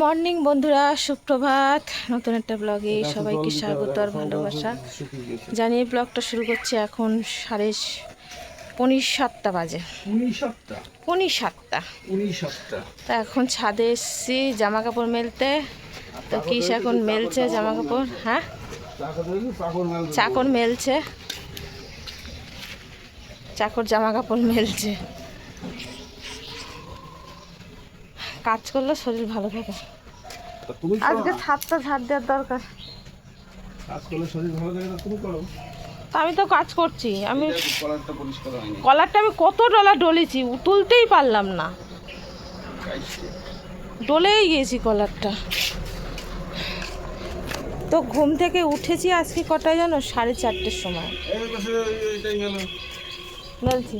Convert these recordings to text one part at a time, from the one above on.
Morning বন্ধুরা, সুপ্রভাত। নতুন একটা ব্লগে সবাইকে স্বাগত আর ভালোবাসা জানিয়ে ব্লগটা শুরু করছি। এখন 6:45 বাজে। 7:15 তা এখন ছাদে এসছি জামা কাপড় মেলতে। তো কিস এখন মেলছে জামা কাপড়। হ্যাঁ, চাকর মেলছে, চাকর জামা কাপড় মেলছে। কাজ করলে শরীর ভালো থাকে। আজকে ছাদটা ঝাড় দেওয়ার দরকার। আমি তো কাজ করছি। আমি কলারটা আমি কত ডলা ডলেছি, তুলতেই পারলাম না, ডলেই গিয়েছি কলারটা। তো ঘুম থেকে উঠেছি আজকে কটায় জানো? 4:30টার সময় বলছি।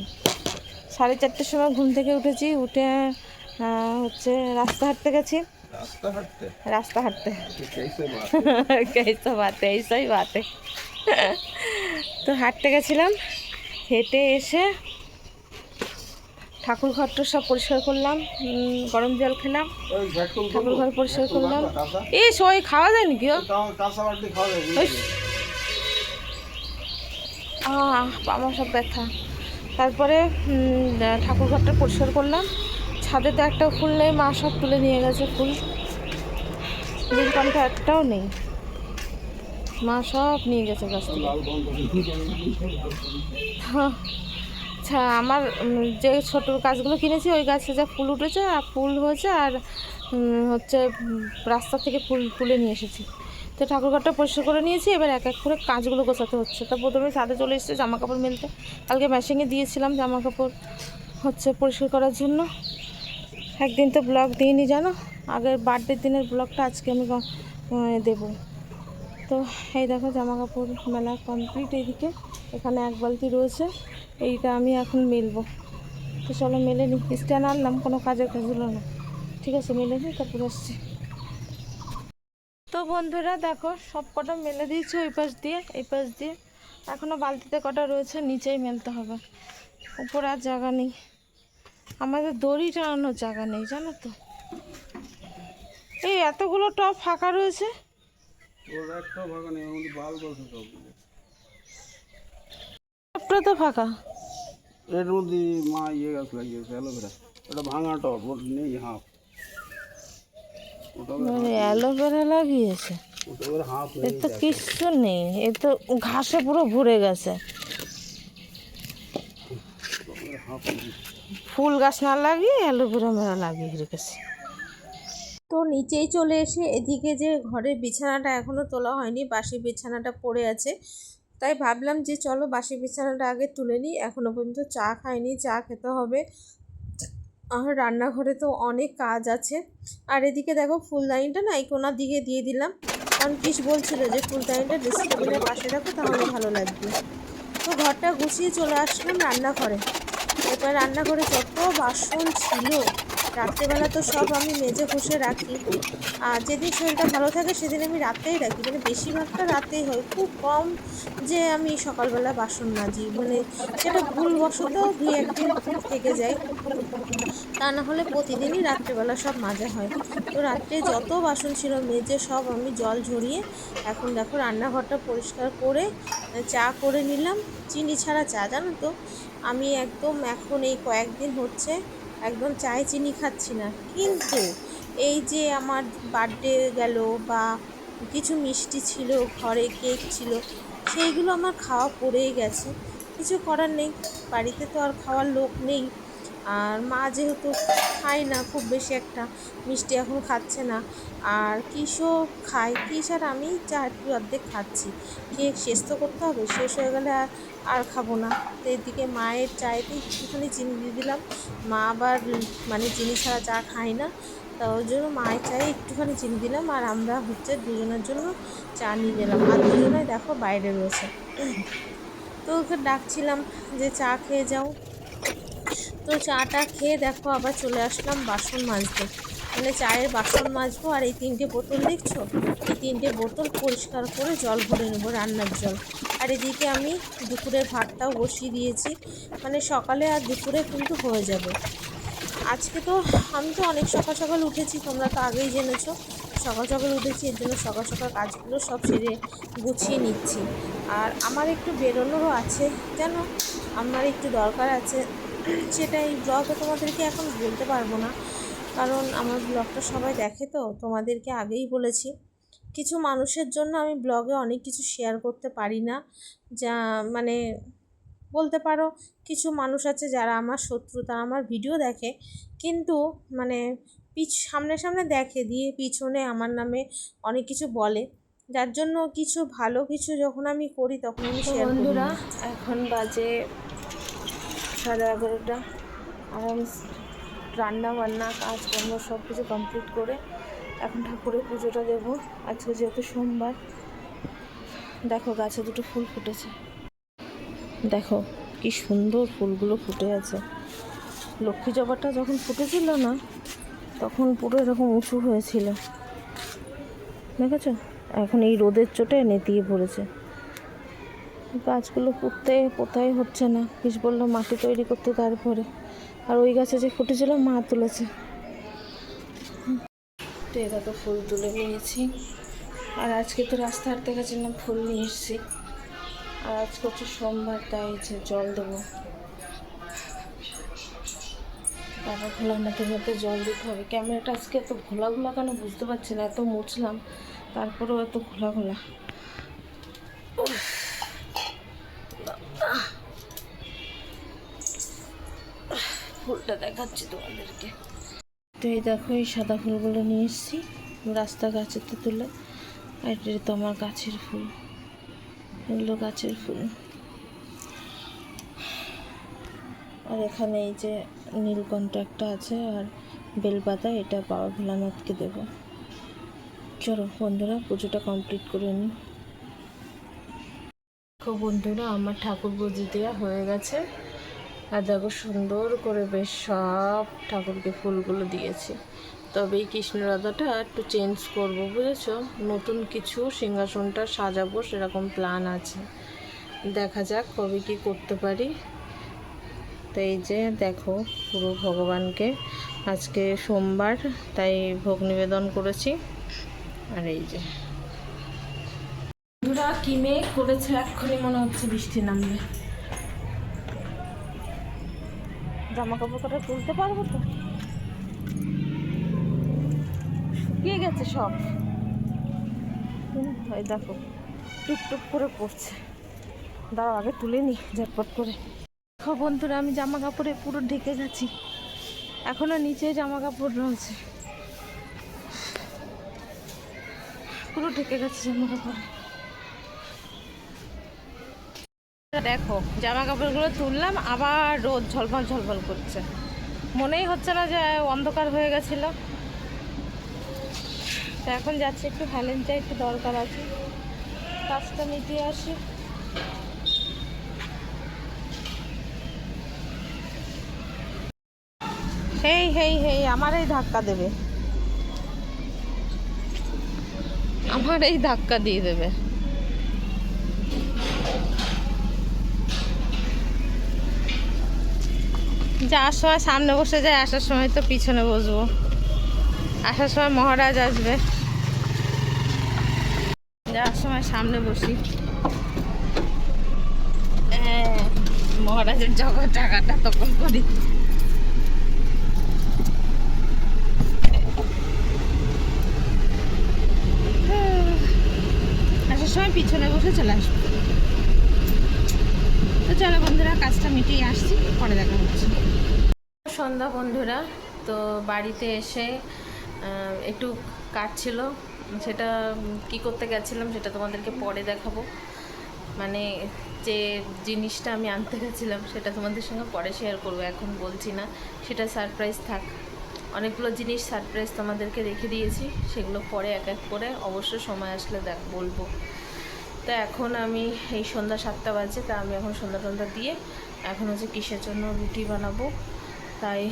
4:30টার সময় ঘুম থেকে উঠেছি। উঠে হচ্ছে রাস্তা হাঁটতে গেছি। রাস্তা হাঁটতে এইসবই বাতে। তো হাঁটতে গেছিলাম, হেঁটে এসে ঠাকুর ঘরটা সব পরিষ্কার করলাম, গরম জল খেলাম, ঠাকুর ঘর পরিষ্কার করলাম। এই সই খাওয়া যায় নাকি? আমার সব ব্যথা। তারপরে ঠাকুর ঘরটা পরিষ্কার করলাম। ছাদে তো একটা ফুল নেই, মা সব তুলে নিয়ে গেছে ফুল। নীলকণ্ঠ একটাও নেই, মা সব নিয়ে গেছে গাছ থেকে। আচ্ছা, আমার যে ছোট গাছগুলো কিনেছি ওই গাছে যা ফুল উঠেছে আর ফুল হয়েছে, আর হচ্ছে রাস্তা থেকে ফুল তুলে নিয়ে এসেছি। তো ঠাকুরঘরটা পরিষ্কার করে নিয়েছি। এবার এক এক করে কাজগুলো গোছাতে হচ্ছে। তো প্রথমে ছাদে চলে এসেছে জামা কাপড় মেলতে। কালকে মেশিনে দিয়েছিলাম জামা কাপড় হচ্ছে পরিষ্কার করার জন্য। একদিন তো ব্লগ দিইনি জানো, আগের বার্থডের দিনের ব্লগটা আজকে আমি দেবো। তো এই দেখো জামা কাপড় মেলা কমপ্লিট। এইদিকে এখানে এক বালতি রয়েছে, এইটা আমি এখন মেলবো। তো চলো মেলে নিই। স্ট্যান্ড আনলাম, কোনো কাজের কাজ হলো না। ঠিক আছে, মেলে নিই, তারপর আসছি। তো বন্ধুরা দেখো সব কটা মেলে দিয়েছি, ওই পাশ দিয়ে এই পাশ দিয়ে। এখনও বালতিতে কটা রয়েছে, নিচেই মেলতে হবে, উপরে আর জায়গা নেই। আমাদের দড়ি টানানোর জায়গা নেই জানো তো। এই এতগুলো টব ফাঁকা রয়েছে, টবটা তো ফাঁকা। এর মধ্যে মা গাছ লাগিয়েছে অ্যালোভেরা, ওটা ভাঙা টব, ওটা নেই হাফ। অ্যালোভেরা লাগিয়েছে, এর তো কিচ্ছু নেই, এ তো ঘাসে পুরো ভরে গেছে। ফুল গাছ না লাগিয়ে অ্যালোভেরা মেরা লাগিয়ে রেখেছে। তো নিচেই চলে এসে এদিকে যে ঘরের বিছানাটা এখনও তোলা হয়নি, বাসি বিছানাটা পড়ে আছে। তাই ভাবলাম যে চলো বাসি বিছানাটা আগে তুলে নিই। এখনও পর্যন্ত চা খাইনি, চা খেতে হবে। আর রান্নাঘরে তো অনেক কাজ আছে। আর এদিকে দেখো ফুলদানিটা না এই কোনার দিকে দিয়ে দিলাম, কারণ কিস বলছিল যে ফুলদানিটা ড্রেসিং টেবিলের পাশে রাখো, তাহলে ভালো লাগবে। তো ঘরটা গুছিয়ে চলে আসলাম রান্নাঘরে। এবার রান্নাঘরে যত বাসন ছিল, রাত্রেবেলা তো সব আমি মেজে ঘষে রাখি। আর যেদিন শরীরটা ভালো থাকে সেদিন আমি রাতেই রাখি, মানে বেশিরভাগটা রাতেই হয়, খুব কম যে আমি সকালবেলা বাসন মাজি, মানে সেটা ভুলবশত 2-1 দিন থেকে যায়, তা না হলে প্রতিদিনই রাত্রেবেলা সব মাজা হয়। তো রাত্রে যত বাসন ছিল মেজে সব আমি জল ঝরিয়ে এখন দেখো রান্নাঘরটা পরিষ্কার করে চা করে নিলাম। চিনি ছাড়া চা, জানো তো আমি একদম এখন এই কয়েকদিন হচ্ছে একদম চায়ে চিনি খাচ্ছি না। কিন্তু এই যে আমার বার্থডে গেল বা কিছু মিষ্টি ছিল, ঘরে কেক ছিল, সেইগুলো আমার খাওয়া পড়েই গেছে। কিছু করার নেই, বাড়িতে তো আর খাওয়ার লোক নেই। আর মা যেহেতু খায় না খুব বেশি একটা মিষ্টি, এখন খাচ্ছে না। আর কিসও খায়, কিস আর আমি চা একটু অর্ধেক খাচ্ছি। কেক শেষ তো করতে হবে, শেষ হয়ে গেলে আর খাবো না। তো এদিকে মায়ের চায়েতে একটুখানি চিনি দিয়ে দিলাম। মা আবার মানে চিনি ছাড়া চা খায় না, তা ওই জন্য মায়ের চায়ে একটুখানি চিনি দিলাম। আর আমরা হচ্ছে দুজনের জন্য চা নিয়ে গেলাম। আর দুজনে দেখো বাইরে রয়েছে। তো ওকে ডাকছিলাম যে চা খেয়ে যাও। তো চাটা খেয়ে দেখো আবার চলে আসলাম বাসন মাজতে, মানে চায়ের বাসন মাজবো। আর এই 3টে বোতল দেখছো, এই 3টে বোতল পরিষ্কার করে জল ভরে নেবো, রান্নার জল। আর এদিকে আমি দুপুরের ভাতটাও বসিয়ে দিয়েছি, মানে সকালে আর দুপুরে কিন্তু হয়ে যাবে। আজকে তো আমি তো অনেক সকাল সকাল উঠেছি, তোমরা তো আগেই জেনেছো। সকাল সকাল উঠেছি, এর জন্য সকাল সকাল কাজগুলো সব সেরে গুছিয়ে নিচ্ছি। আর আমার একটু বেরোনোরও আছে, জানো, আমার একটু দরকার আছে। সেটা এই ব্লগে তোমাদেরকে এখন বলতে পারবো না, কারণ আমার ব্লগটা সবাই দেখে, তো তোমাদেরকে আগেই বলেছি। কিছু মানুষের জন্য আমি ব্লগে অনেক কিছু শেয়ার করতে পারি না, যা মানে বলতে পারো কিছু মানুষ আছে যারা আমার শত্রু, তারা আমার ভিডিও দেখে কিন্তু মানে সামনে সামনে দেখে দিয়ে পিছনে আমার নামে অনেক কিছু বলে, যার জন্য কিছু ভালো কিছু যখন আমি করি তখন আমি শেয়ার করি। বন্ধুরা, এখন বাজে 11:30। আর আমি রান্না বান্না কাজকর্ম সব কিছু কমপ্লিট করে এখন ঠাকুরের পুজোটা দেবো। আজকে যেহেতু সোমবার, দেখো গাছে দুটো ফুল ফুটেছে, দেখো কি সুন্দর ফুলগুলো ফুটে আছে। লক্ষ্মী জবাটা যখন ফুটেছিল না, তখন পুরো এরকম উঁচু হয়েছিল, দেখেছ? এখন এই রোদের চোটে নেতিয়ে পড়েছে। গাছগুলো পোতাই হচ্ছে না, পিস বললো মাটি তৈরি করতে, তারপরে আর ওই গাছে যে ফুটেছিল মা তুলেছে। তো এটা তো ফুল তুলে নিয়েছি। আর আজকে তো রাস্তা হাঁটতে গেছিলাম, ফুল নিয়ে এসেছি। আর আজকে হচ্ছে সোমবার, তাই যে জল দেবো, তারপর খোলা নাকের মধ্যে জল দিতে হবে। ক্যামেরাটা আজকে এত ঘোলা ঘোলা কেন বুঝতে পারছি না, এত মুছলাম তারপরেও এত ঘোলা ঘোলা। ফুলটা দেখাচ্ছি তোমাদেরকে। তো এই দেখো, এই সাদা ফুলগুলো নিয়ে এসেছি রাস্তা গাছেতে তুলে। আর এটা তো আমার গাছের ফুল, এগুলো গাছের ফুল। আর এখানে এই যে নীলকণ্ঠ একটা আছে, আর বেলপাতা, এটা বাবা ভোলানাথকে দেব। চলো বন্ধুরা, পুজোটা কমপ্লিট করে নিই। দেখো বন্ধুরা, আমার ঠাকুর পুজো দেওয়া হয়ে গেছে। আর দেখো সুন্দর করে বেশ সব ঠাকুরকে ফুলগুলো দিয়েছি। তবে এই কৃষ্ণরাধাটা একটু চেঞ্জ করব, বুঝেছো? নতুন কিছু সিংহাসনটা সাজাবো সেরকম প্ল্যান আছে, দেখা যাক কবে কি করতে পারি। তো এই যে দেখো, পুরো ভগবানকে আজকে সোমবার, তাই ভোগ নিবেদন করেছি। আর এই যে বন্ধুরা, কি মেঘ করেছে, এক্ষুনি মনে হচ্ছে বৃষ্টি নামবে। জামা কাপড় কটা তুলতে পারবো তো? শুকিয়ে গেছে সব। ওই দেখো টুকটুক করে পড়ছে, দাঁড়াও আগে তুলে নি ঝটপট করে। দেখো বন্ধুরা, আমি জামা কাপড়ে পুরো ঢেকে গেছি, এখনো নিচে জামা কাপড় রয়েছে, পুরো ঢেকে গেছে জামা কাপড়ে। দেখো জামা কাপড়গুলো তুললাম, আবার রোদ ঝলমল ঝলমল করছে, মনেই হচ্ছে না যে অন্ধকার হয়ে গেছিল। তো এখন যাচ্ছি একটু ভ্যালেন্টাইন, একটু দরকার আছে, কাজটা মিটিয়ে আসি। হেই হেই হেই, আমার এই ধাক্কা দেবে, আমার এই ধাক্কা দিয়ে দেবে। যাওয়ার সময় সামনে বসে যায়, আসার সময় তো পিছনে বসবো। আসার সময় মহারাজ আসবে, যাওয়ার সময় সামনে বসি। হ্যাঁ, মহারাজের জগৎ টাকাটা তখন করি। আসার সময় পিছনে বসে চলে আসবো। তো চলো বন্ধুরা, কাজটা মিটিয়ে আসছি, পরে দেখা হচ্ছে। সন্ধ্যা বন্ধুরা, তো বাড়িতে এসে একটু কাজ ছিল, সেটা কি করতে গেছিলাম সেটা তোমাদেরকে পরে দেখাবো। মানে যে জিনিসটা আমি আনতে গেছিলাম সেটা তোমাদের সঙ্গে পরে শেয়ার করবো, এখন বলছি না, সেটা সারপ্রাইজ থাক। অনেকগুলো জিনিস সারপ্রাইজ তোমাদেরকে রেখে দিয়েছি, সেগুলো পরে এক এক করে অবশ্য সময় আসলে বলবো। তো এখন আমি এই সন্ধ্যা 7টা বাজে, তা আমি এখন সন্ধ্যা টন্ধ্যা দিয়ে এখন হচ্ছে কিসের জন্য রুটি বানাবো, তাই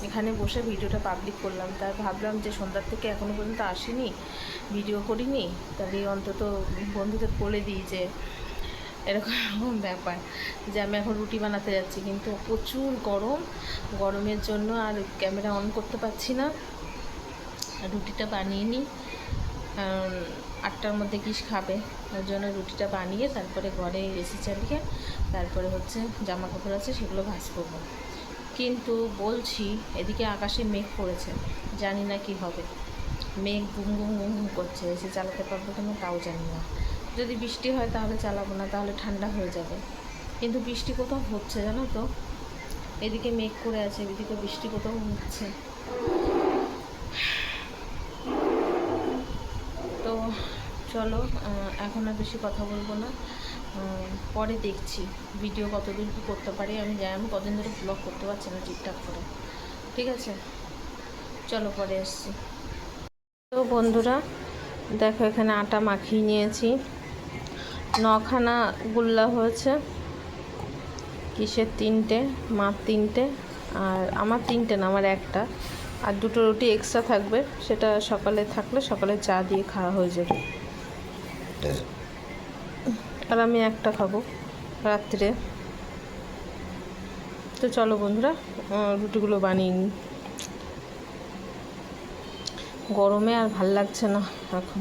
এখানে বসে ভিডিওটা পাবলিক করলাম। তাই ভাবলাম যে সন্ধ্যার থেকে এখনও পর্যন্ত আসিনি, ভিডিও করিনি, তাহলে অন্তত বন্ধুদের বলে দিই যে এরকম ব্যাপার যে আমি এখন রুটি বানাতে যাচ্ছি, কিন্তু প্রচুর গরমের জন্য আর ক্যামেরা অন করতে পারছি না। রুটিটা বানিয়ে নিই, কারণ 8টার মধ্যে কি খাবে, ওর জন্য রুটিটা বানিয়ে তারপরে ঘরে এসি চালিয়ে তারপরে হচ্ছে জামা কাপড় আছে সেগুলো ভাঁজ করবো। কিন্তু বলছি এদিকে আকাশে মেঘ পড়েছে, জানি না কি হবে। মেঘ গুম গুম গুম গুম করছে, এসে চালাতে পারবো কিনা তাও জানি না। যদি বৃষ্টি হয় তাহলে চালাবো না, তাহলে ঠান্ডা হয়ে যাবে। কিন্তু বৃষ্টি কোথাও হচ্ছে জানো তো, এদিকে মেঘ করে আছে, এদিকে বৃষ্টি কোথাও হচ্ছে। তো চলো, এখন আর বেশি কথা বলবো না, পরে দেখছি ভিডিও কতদূর কী করতে পারি। আমি কদিন ধরে ব্লগ করতে পারছি না ঠিকঠাক করে। ঠিক আছে, চলো পরে আসছি। তো বন্ধুরা দেখো, এখানে আটা মাখিয়ে নিয়েছি, 9খানা গুল্লা হয়েছে। কিসের 3টে, মার 3টে, আর আমার 3টে না, আমার একটা, আর 2টো রুটি এক্সট্রা থাকবে, সেটা সকালে থাকলে সকালে চা দিয়ে খাওয়া হয়ে যাবে। আর আমি একটা খাবো রাত্রে। তো চলো বন্ধুরা, রুটিগুলো বানিয়ে নিই। গরমে আর ভাল লাগছে না এখন।